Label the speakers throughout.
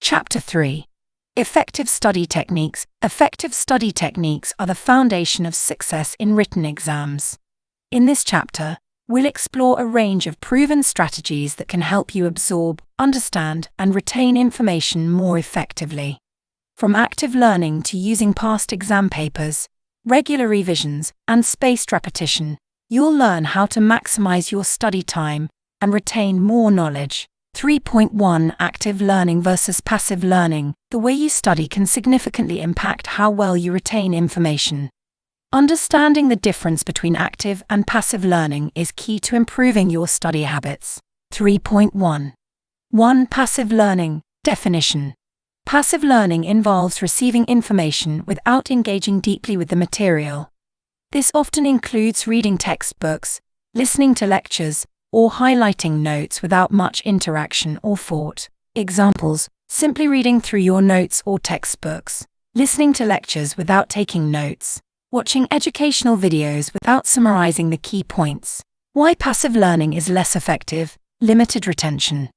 Speaker 1: Chapter 3. Effective Study Techniques. Effective study techniques are the foundation of success in written exams. In this chapter, we'll explore a range of proven strategies that can help you absorb, understand, and retain information more effectively. From active learning to using past exam papers, regular revisions, and spaced repetition, you'll learn how to maximize your study time and retain more knowledge. 3.1 Active learning versus passive learning. The way you study can significantly impact how well you retain information. Understanding the difference between active and passive learning is key to improving your study habits. 3.1. 1. Passive learning. Definition. Passive learning involves receiving information without engaging deeply with the material. This often includes reading textbooks, listening to lectures, or highlighting notes without much interaction or thought. Examples: simply reading through your notes or textbooks, listening to lectures without taking notes, watching educational videos without summarizing the key points. Why passive learning is less effective. Limited retention.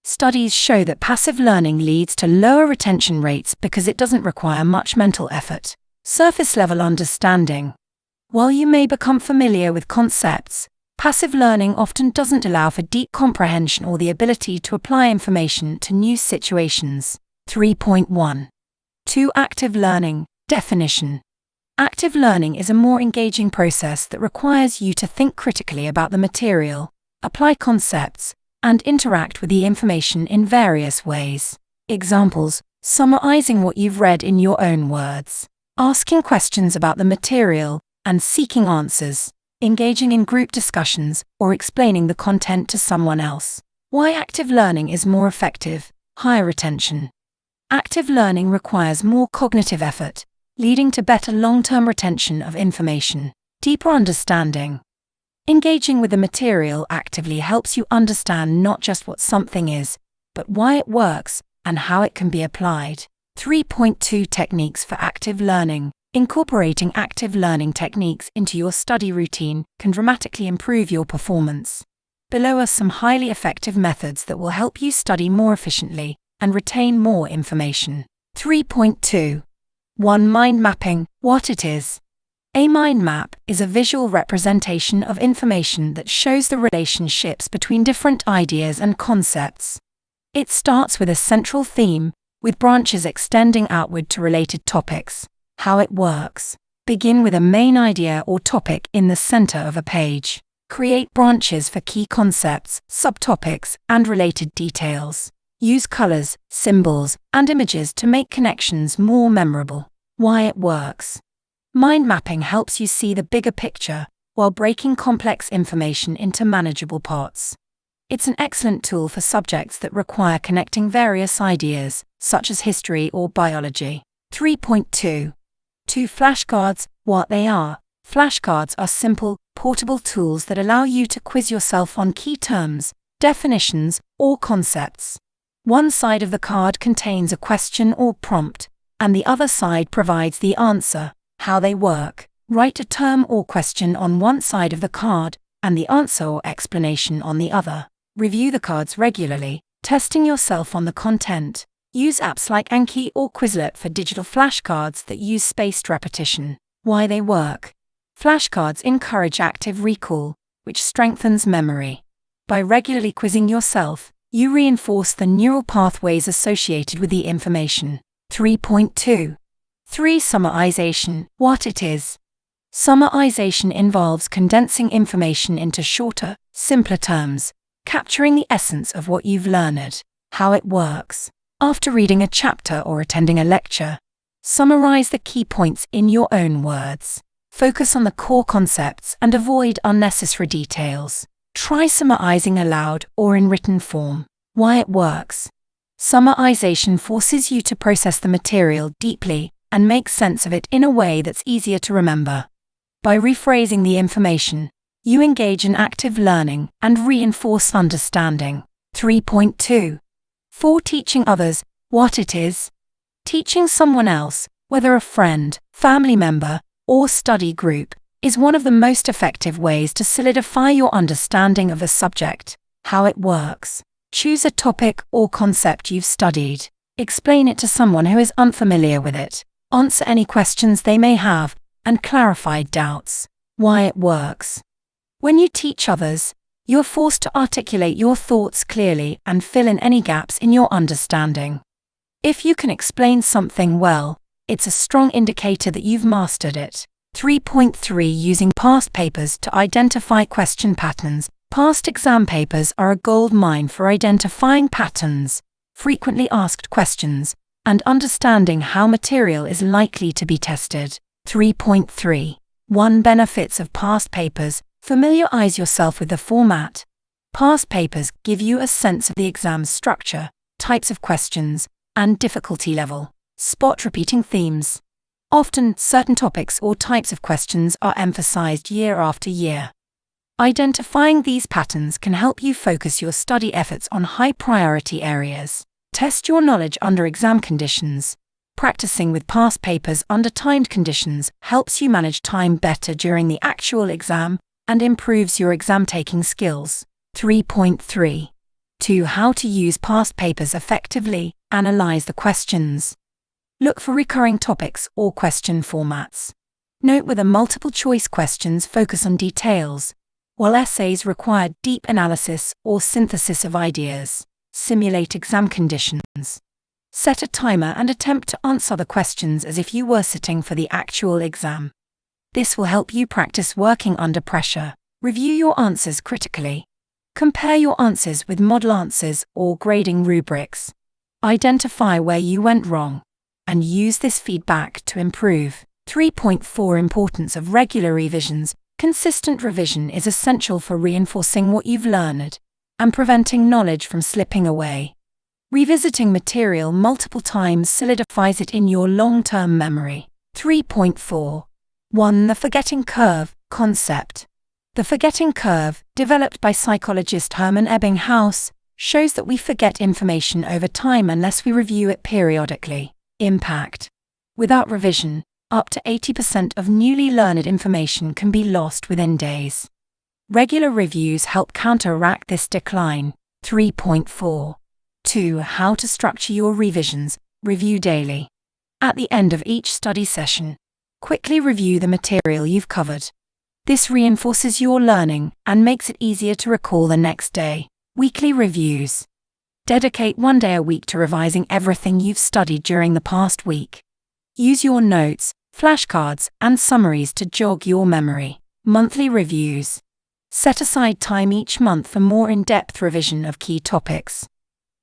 Speaker 1: Studies show that passive learning leads to lower retention rates because it doesn't require much mental effort. Surface-level understanding. While you may become familiar with concepts, passive learning often doesn't allow for deep comprehension or the ability to apply information to new situations. 3.1. 2. Active learning. Definition. Active learning is a more engaging process that requires you to think critically about the material, apply concepts, and interact with the information in various ways. Examples: summarizing what you've read in your own words, asking questions about the material, and seeking answers, engaging in group discussions, or explaining the content to someone else. Why active learning is more effective. Higher retention. Active learning requires more cognitive effort, leading to better long-term retention of information. Deeper understanding. Engaging with the material actively helps you understand not just what something is, but why it works and how it can be applied. 3.2 Techniques for active learning. Incorporating active learning techniques into your study routine can dramatically improve your performance. Below are some highly effective methods that will help you study more efficiently and retain more information. 3.2. 1. Mind mapping. What it is. A mind map is a visual representation of information that shows the relationships between different ideas and concepts. It starts with a central theme, with branches extending outward to related topics. How it works. Begin with a main idea or topic in the center of a page. Create branches for key concepts, subtopics, and related details. Use colors, symbols, and images to make connections more memorable. Why it works. Mind mapping helps you see the bigger picture while breaking complex information into manageable parts. It's an excellent tool for subjects that require connecting various ideas, such as history or biology. 3.2. 2. Flashcards. What they are. Flashcards are simple, portable tools that allow you to quiz yourself on key terms, definitions, or concepts. One side of the card contains a question or prompt, and the other side provides the answer. How they work. Write a term or question on one side of the card, and the answer or explanation on the other. Review the cards regularly, testing yourself on the content. Use apps like Anki or Quizlet for digital flashcards that use spaced repetition. Why they work. Flashcards encourage active recall, which strengthens memory. By regularly quizzing yourself, you reinforce the neural pathways associated with the information. 3.2. 3. Summarization. What it is. Summarization involves condensing information into shorter, simpler terms, capturing the essence of what you've learned. How it works. After reading a chapter or attending a lecture, summarize the key points in your own words. Focus on the core concepts and avoid unnecessary details. Try summarizing aloud or in written form. Why it works. Summarization forces you to process the material deeply and make sense of it in a way that's easier to remember. By rephrasing the information, you engage in active learning and reinforce understanding. 3.2. 4. Teaching others. What it is. Teaching someone else, whether a friend, family member, or study group, is one of the most effective ways to solidify your understanding of a subject. How it works. Choose a topic or concept you've studied. Explain it to someone who is unfamiliar with it. Answer any questions they may have, and clarify doubts. Why it works. When you teach others, you're forced to articulate your thoughts clearly and fill in any gaps in your understanding. If you can explain something well, it's a strong indicator that you've mastered it. 3.3 Using past papers to identify question patterns. Past exam papers are a gold mine for identifying patterns, frequently asked questions, and understanding how material is likely to be tested. 3.3 1 Benefits of past papers. Familiarize yourself with the format. Past papers give you a sense of the exam's structure, types of questions, and difficulty level. Spot repeating themes. Often, certain topics or types of questions are emphasized year after year. Identifying these patterns can help you focus your study efforts on high-priority areas. Test your knowledge under exam conditions. Practicing with past papers under timed conditions helps you manage time better during the actual exam and improves your exam-taking skills. 3.3 2 How to use past papers effectively. Analyze the questions. Look for recurring topics or question formats. Note whether multiple-choice questions focus on details, while essays require deep analysis or synthesis of ideas. Simulate exam conditions. Set a timer and attempt to answer the questions as if you were sitting for the actual exam. This will help you practice working under pressure. Review your answers critically. Compare your answers with model answers or grading rubrics. Identify where you went wrong, and use this feedback to improve. 3.4 Importance of regular revisions. Consistent revision is essential for reinforcing what you've learned and preventing knowledge from slipping away. Revisiting material multiple times solidifies it in your long-term memory. 3.4 1 The forgetting curve concept. The forgetting curve, developed by psychologist Hermann Ebbinghaus, shows that we forget information over time unless we review it periodically. Impact. Without revision, up to 80% of newly learned information can be lost within days. Regular reviews help counteract this decline. 3.4 2 How to structure your revisions. Review daily. At the end of each study session, quickly review the material you've covered. This reinforces your learning and makes it easier to recall the next day. Weekly reviews. Dedicate 1 day a week to revising everything you've studied during the past week. Use your notes, flashcards, and summaries to jog your memory. Monthly reviews. Set aside time each month for more in-depth revision of key topics.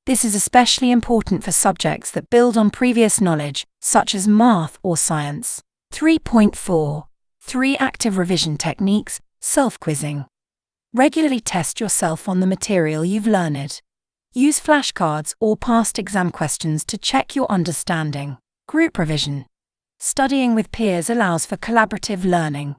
Speaker 1: This is especially important for subjects that build on previous knowledge, such as math or science. 3.4 3 Active revision techniques. Self-quizzing. Regularly test yourself on the material you've learned. Use flashcards or past exam questions to check your understanding. Group revision. Studying with peers allows for collaborative learning.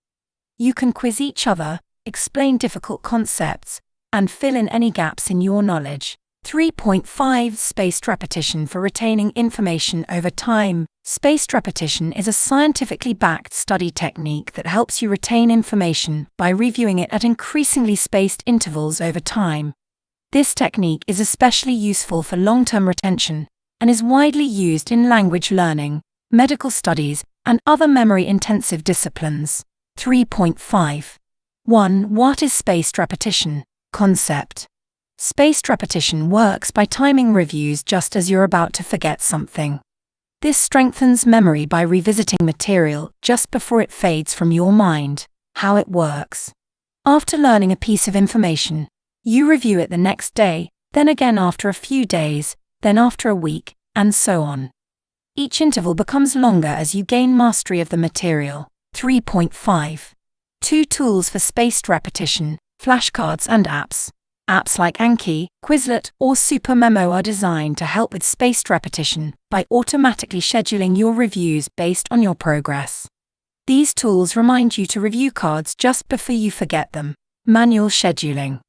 Speaker 1: You can quiz each other, explain difficult concepts, and fill in any gaps in your knowledge. 3.5 Spaced repetition for retaining information over time. Spaced repetition is a scientifically backed study technique that helps you retain information by reviewing it at increasingly spaced intervals over time. This technique is especially useful for long-term retention and is widely used in language learning, medical studies, and other memory-intensive disciplines. 3.5 1 What is spaced repetition? Concept. Spaced repetition works by timing reviews just as you're about to forget something. This strengthens memory by revisiting material just before it fades from your mind. How it works. After learning a piece of information, you review it the next day, then again after a few days, then after a week, and so on. Each interval becomes longer as you gain mastery of the material. 3.5 2 Tools for spaced repetition. Flashcards and apps. Apps like Anki, Quizlet, or SuperMemo are designed to help with spaced repetition by automatically scheduling your reviews based on your progress. These tools remind you to review cards just before you forget them. Manual scheduling.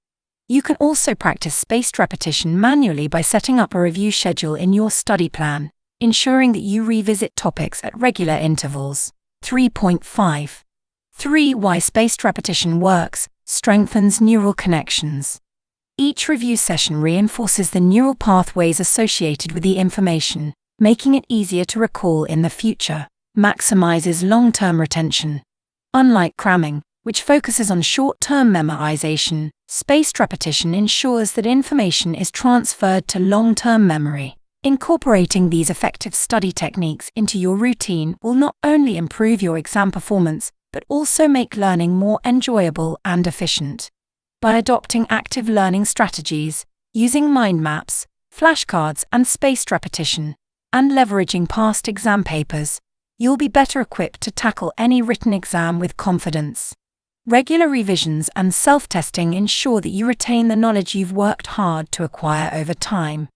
Speaker 1: You can also practice spaced repetition manually by setting up a review schedule in your study plan, ensuring that you revisit topics at regular intervals. 3.5 3 Why spaced repetition works. Strengthens neural connections. Each review session reinforces the neural pathways associated with the information, making it easier to recall in the future, maximizes long-term retention. Unlike cramming, which focuses on short-term memorization, spaced repetition ensures that information is transferred to long-term memory. Incorporating these effective study techniques into your routine will not only improve your exam performance, but also make learning more enjoyable and efficient. By adopting active learning strategies, using mind maps, flashcards, and spaced repetition, and leveraging past exam papers, you'll be better equipped to tackle any written exam with confidence. Regular revisions and self-testing ensure that you retain the knowledge you've worked hard to acquire over time.